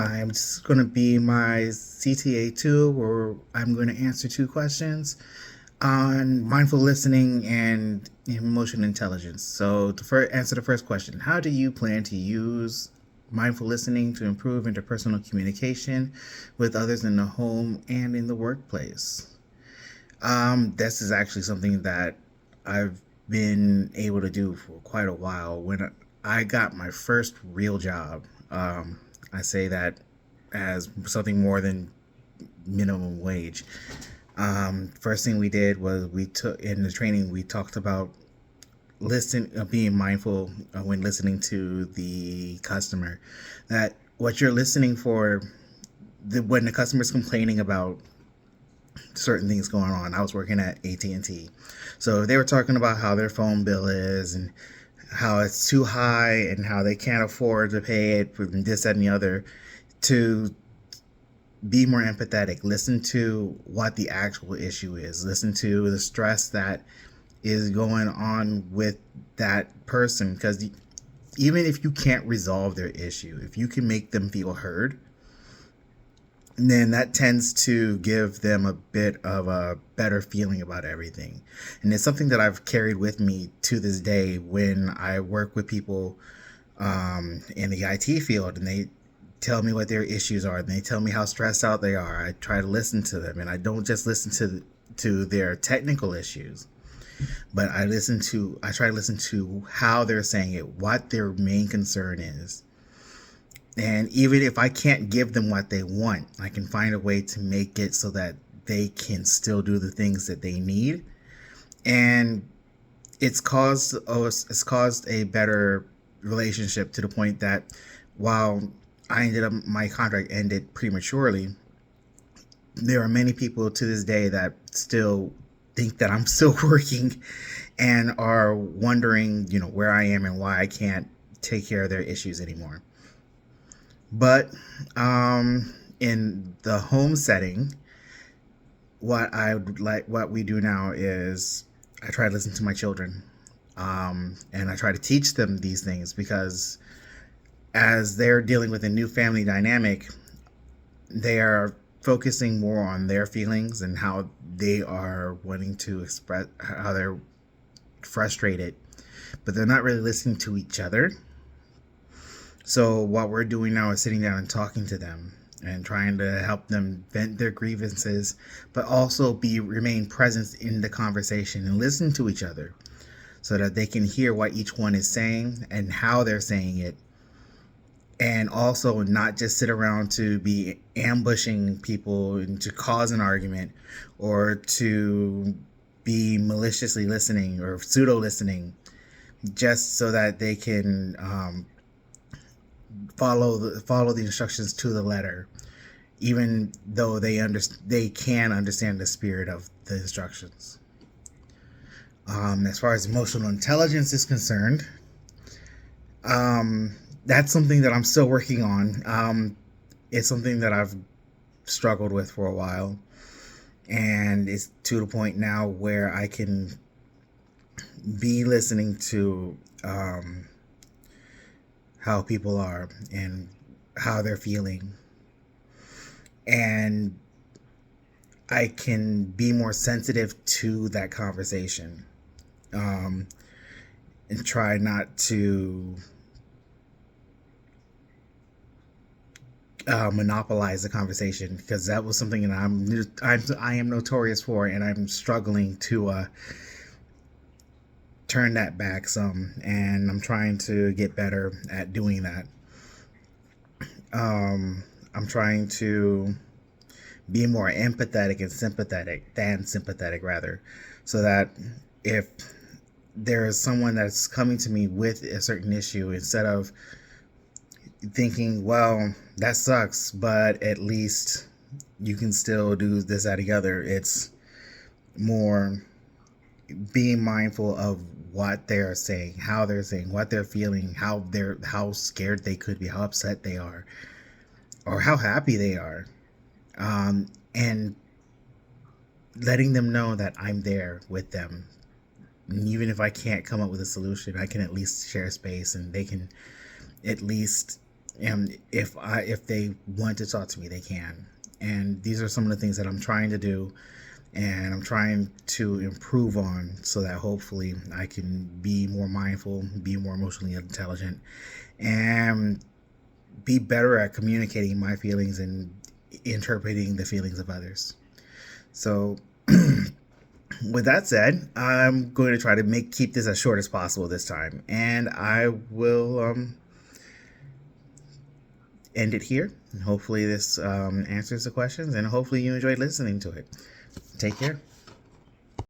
I'm just going to be my CTA 2, where I'm going to answer two questions on mindful listening and emotional intelligence. So, to answer the first question, how do you plan to use mindful listening to improve interpersonal communication with others in the home and in the workplace? This is actually something that I've been able to do for quite a while. When I got my first real job, I say that as something more than minimum wage. First thing we did was we took in the training, we talked about being mindful when listening to the customer, that what you're listening for, when the customer's complaining about certain things going on. I was working at AT&T, so they were talking about how their phone bill is and how it's too high and how they can't afford to pay it for this, that, and the other. To be more empathetic, listen to what the actual issue is, listen to the stress that is going on with that person, because even if you can't resolve their issue, if you can make them feel heard, then that tends to give them a bit of a better feeling about everything. And it's something that I've carried with me to this day when I work with people in the IT field, and they tell me what their issues are and they tell me how stressed out they are. I try to listen to them, and I don't just listen to their technical issues, but I try to listen to how they're saying it, what their main concern is. And even if I can't give them what they want, I can find a way to make it so that they can still do the things that they need. And it's caused a better relationship, to the point that while my contract ended prematurely, there are many people to this day that still think that I'm still working and are wondering, where I am and why I can't take care of their issues anymore. But in the home setting, what we do now is I try to listen to my children, and I try to teach them these things, because as they're dealing with a new family dynamic, they are focusing more on their feelings and how they are wanting to express how they're frustrated, but they're not really listening to each other. So what we're doing now is sitting down and talking to them and trying to help them vent their grievances, but also remain present in the conversation and listen to each other, so that they can hear what each one is saying and how they're saying it, and also not just sit around to be ambushing people and to cause an argument, or to be maliciously listening or pseudo listening, just so that they can follow the instructions to the letter, even though they can understand the spirit of the instructions. As far as emotional intelligence is concerned, that's something that I'm still working on. It's something that I've struggled with for a while, and it's to the point now where I can be listening to how people are and how they're feeling, and I can be more sensitive to that conversation, and try not to monopolize the conversation, because that was something that I am notorious for, and I'm struggling to turn that back some, and I'm trying to get better at doing that. I'm trying to be more empathetic and sympathetic rather, so that if there is someone that's coming to me with a certain issue, instead of thinking, well, that sucks, but at least you can still do this, that, the other, it's more being mindful of what they're saying, how they're saying, what they're feeling, how scared they could be, how upset they are, or how happy they are, and letting them know that I'm there with them. And even if I can't come up with a solution, I can at least share space, and they can at least And if they want to talk to me, they can. And these are some of the things that I'm trying to do, and I'm trying to improve on, so that hopefully I can be more mindful, be more emotionally intelligent, and be better at communicating my feelings and interpreting the feelings of others. So, with that said, I'm going to try to keep this as short as possible this time, and I will end it here. Hopefully, this answers the questions, and hopefully, you enjoyed listening to it. Take care.